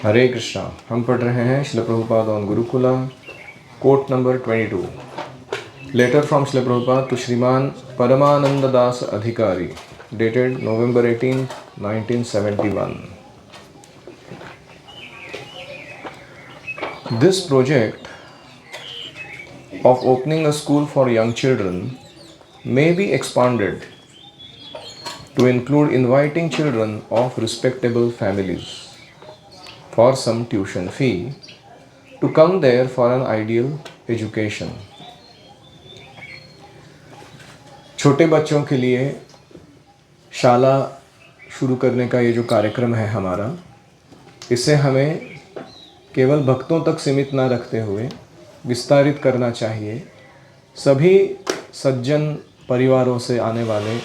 हरे कृष्णा। हम पढ़ रहे हैं Srila Prabhupada on gurukula, quote number 22, letter from Srila Prabhupada to Shriman Paramananda Das Adhikari, dated November 18, 1971. This project of opening a school for young children may be expanded to include inviting children of respectable families for some tuition fee to come there for an ideal education. छोटे बच्चों के लिए शाला शुरू करने का ये जो कार्यक्रम है हमारा, इसे हमें केवल भक्तों तक सीमित ना रखते हुए विस्तारित करना चाहिए। सभी सज्जन परिवारों से आने वाले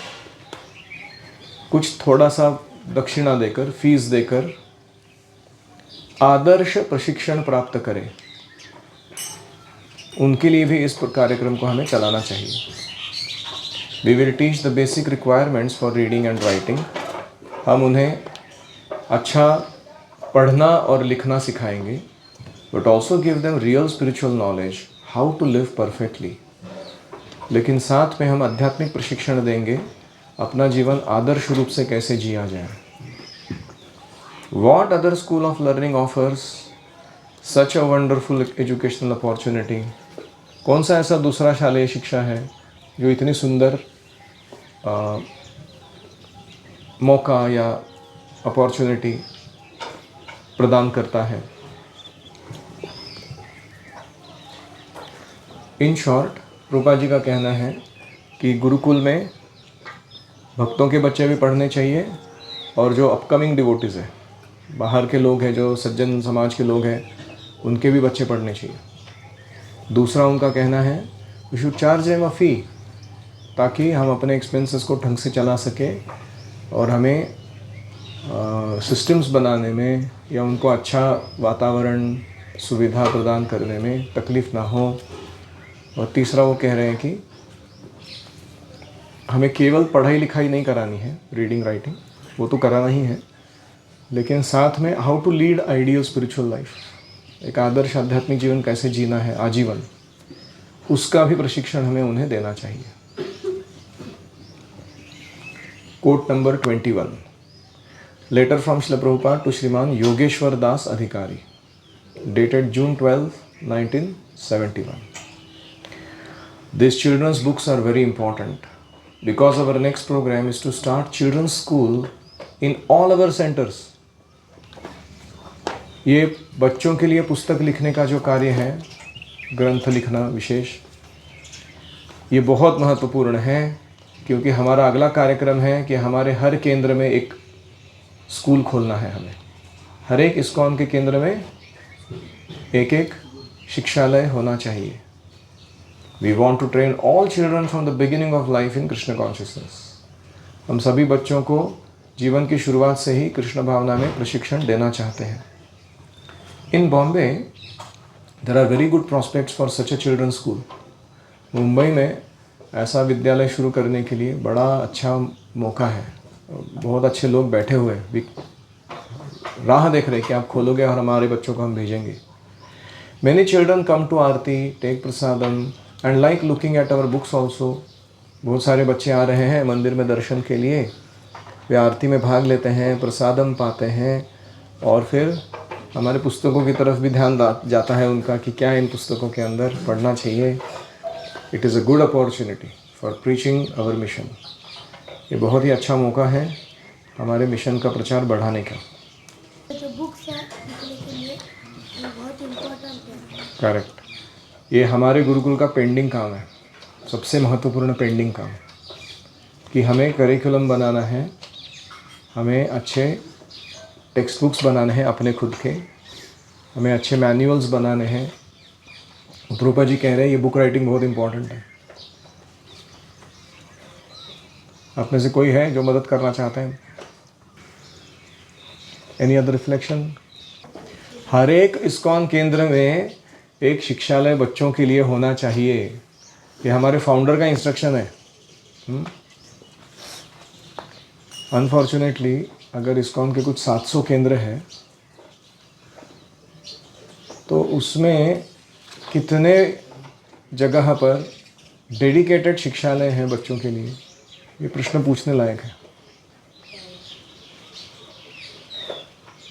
कुछ थोड़ा सा दक्षिणा देकर, फीस देकर आदर्श प्रशिक्षण प्राप्त करें, उनके लिए भी इस कार्यक्रम को हमें चलाना चाहिए। We will teach the basic requirements for reading and writing. हम उन्हें अच्छा पढ़ना और लिखना सिखाएंगे, but also give them real spiritual knowledge, how to live perfectly. लेकिन साथ में हम आध्यात्मिक प्रशिक्षण देंगे, अपना जीवन आदर्श रूप से कैसे जिया जाए। What other school of learning offers such a wonderful educational opportunity? कौन सा ऐसा दूसरा शालेय शिक्षा है जो इतनी सुंदर मौका या अपॉर्चुनिटी प्रदान करता है। इन शॉर्ट, रूपा जी का कहना है कि गुरुकुल में भक्तों के बच्चे भी पढ़ने चाहिए और जो अपकमिंग डिवोटीज़ हैं, बाहर के लोग हैं, जो सज्जन समाज के लोग हैं, उनके भी बच्चे पढ़ने चाहिए। दूसरा उनका कहना है we should charge them a fee, ताकि हम अपने एक्सपेंसेस को ढंग से चला सकें और हमें सिस्टम्स बनाने में या उनको अच्छा वातावरण सुविधा प्रदान करने में तकलीफ़ ना हो। और तीसरा वो कह रहे हैं कि हमें केवल पढ़ाई लिखाई नहीं करानी है, रीडिंग राइटिंग वो तो कराना ही है, लेकिन साथ में how to lead ideal spiritual life, एक आदर्श आध्यात्मिक जीवन कैसे जीना है आजीवन, उसका भी प्रशिक्षण हमें उन्हें देना चाहिए। Quote number 21, letter from Srila Prabhupada to Shriman Yogeshwar Das Adhikari, dated June 12, 1971. These children's books are very important because our next program is to start children's school in all our centers. ये बच्चों के लिए पुस्तक लिखने का जो कार्य है, ग्रंथ लिखना विशेष, ये बहुत महत्वपूर्ण है, क्योंकि हमारा अगला कार्यक्रम है कि हमारे हर केंद्र में एक स्कूल खोलना है। हमें हर एक इस्कॉन के केंद्र में एक एक शिक्षालय होना चाहिए। We want to train all children from the beginning of life in Krishna consciousness. हम सभी बच्चों को जीवन की शुरुआत से ही कृष्ण भावना में प्रशिक्षण देना चाहते हैं। In Bombay, there are very good prospects for such a children's school. Mumbai में ऐसा विद्यालय शुरू करने के लिए बड़ा अच्छा मौका है। बहुत अच्छे लोग बैठे हुए राह देख रहे कि आप खोलोगे और हमारे बच्चों को हम भेजेंगे। Many children come to Aarti, take prasadam and like looking at our books also. बहुत सारे बच्चे आ रहे हैं मंदिर में दर्शन के लिए, वे आरती में भाग लेते हैं, प्रसादम पाते हैं और फिर हमारे पुस्तकों की तरफ भी ध्यान जाता है उनका कि क्या इन पुस्तकों के अंदर पढ़ना चाहिए। It is a good opportunity for preaching our mission. ये बहुत ही अच्छा मौका है हमारे मिशन का प्रचार बढ़ाने का। जो बुक्स है लिखने के लिए ये बहुत इम्पोर्टेंट है। करेक्ट, ये हमारे गुरुकुल का पेंडिंग काम है, सबसे महत्वपूर्ण पेंडिंग काम, कि हमें करिकुलम बनाना है, हमें अच्छे टेक्स्ट बुक्स बनाने हैं अपने खुद के, हमें अच्छे मैनुअल्स बनाने हैं। ध्रुपा जी कह रहे हैं ये बुक राइटिंग बहुत इम्पोर्टेंट है। आप में से कोई है जो मदद करना चाहते हैं? Any other reflection? हर एक इस्कॉन केंद्र में एक शिक्षालय बच्चों के लिए होना चाहिए। ये हमारे फाउंडर का इंस्ट्रक्शन है। अनफॉर्चुनेटली अगर इस्कॉन के कुछ 700 केंद्र हैं तो उसमें कितने जगह पर डेडिकेटेड शिक्षालय हैं बच्चों के लिए, ये प्रश्न पूछने लायक है।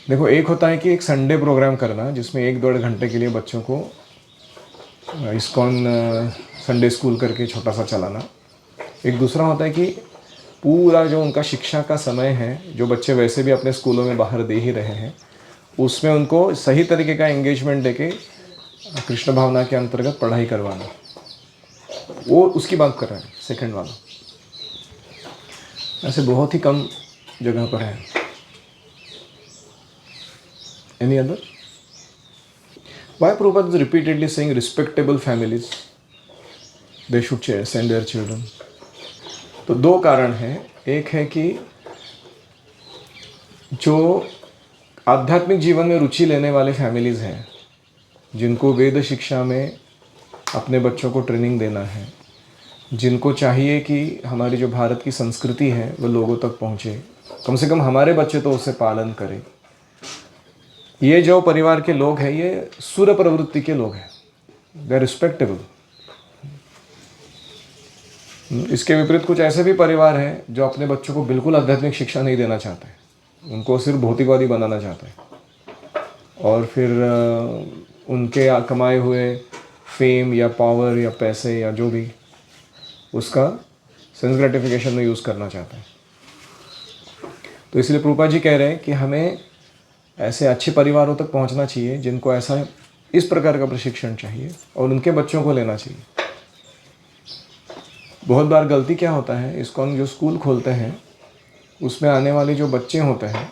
देखो, एक होता है कि एक संडे प्रोग्राम करना जिसमें 1-1.5 घंटे के लिए बच्चों को इस्कॉन संडे स्कूल करके छोटा सा चलाना। एक दूसरा होता है कि पूरा जो उनका शिक्षा का समय है, जो बच्चे वैसे भी अपने स्कूलों में बाहर दे ही रहे हैं, उसमें उनको सही तरीके का एंगेजमेंट देके कृष्ण भावना के अंतर्गत पढ़ाई करवाना, वो उसकी बात कर रहे हैं सेकंड वाला। ऐसे बहुत ही कम जगह पर है। Any other? Why Prabhupada is repeatedly saying respectable families they should send their children? तो 2 कारण हैं। एक है कि जो आध्यात्मिक जीवन में रुचि लेने वाले फैमिलीज़ हैं, जिनको वेद शिक्षा में अपने बच्चों को ट्रेनिंग देना है, जिनको चाहिए कि हमारी जो भारत की संस्कृति है वो लोगों तक पहुँचे, कम से कम हमारे बच्चे तो उससे पालन करें, ये जो परिवार के लोग हैं ये सूर्य प्रवृत्ति के लोग हैं, दे आर रिस्पेक्टेबल। इसके विपरीत कुछ ऐसे भी परिवार हैं जो अपने बच्चों को बिल्कुल आध्यात्मिक शिक्षा नहीं देना चाहते, उनको सिर्फ भौतिकवादी बनाना चाहते हैं, और फिर उनके कमाए हुए फेम या पावर या पैसे या जो भी उसका सेंस ग्रेटिफिकेशन में यूज़ करना चाहते हैं। तो इसलिए प्रभुपाद जी कह रहे हैं कि हमें ऐसे अच्छे परिवारों तक पहुंचना चाहिए जिनको ऐसा इस प्रकार का प्रशिक्षण चाहिए, और उनके बच्चों को लेना चाहिए। बहुत बार गलती क्या होता है, इस्कॉन जो स्कूल खोलते हैं उसमें आने वाले जो बच्चे होते हैं,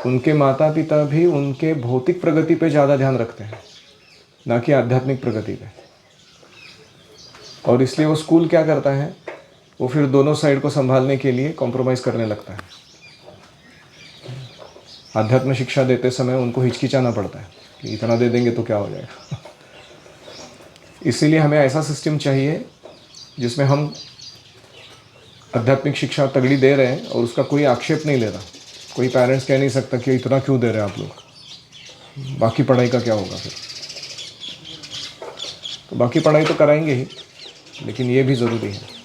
उनके माता पिता भी उनके भौतिक प्रगति पे ज़्यादा ध्यान रखते हैं, ना कि आध्यात्मिक प्रगति पे। और इसलिए वो स्कूल क्या करता है, वो फिर दोनों साइड को संभालने के लिए कॉम्प्रोमाइज़ करने लगता है। आध्यात्म शिक्षा देते समय उनको हिचकिचाना पड़ता है कि इतना दे देंगे तो क्या हो जाएगा। इसीलिए हमें ऐसा सिस्टम चाहिए जिसमें हम आध्यात्मिक शिक्षा तगड़ी दे रहे हैं और उसका कोई आक्षेप नहीं ले रहा। कोई पेरेंट्स कह नहीं सकता कि इतना क्यों दे रहे हैं आप लोग, बाकी पढ़ाई का क्या होगा फिर। तो बाकी पढ़ाई तो कराएंगे ही, लेकिन ये भी ज़रूरी है।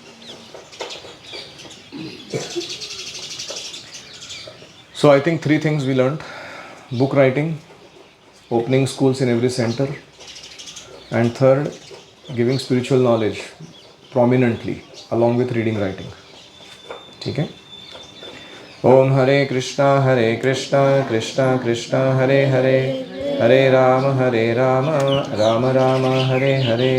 So I think 3 things we learned: book writing, opening schools in every center, and third, giving spiritual knowledge prominently along with reading writing. ठीक है? ओम हरे कृष्णा कृष्णा कृष्णा हरे हरे, हरे राम राम राम हरे हरे।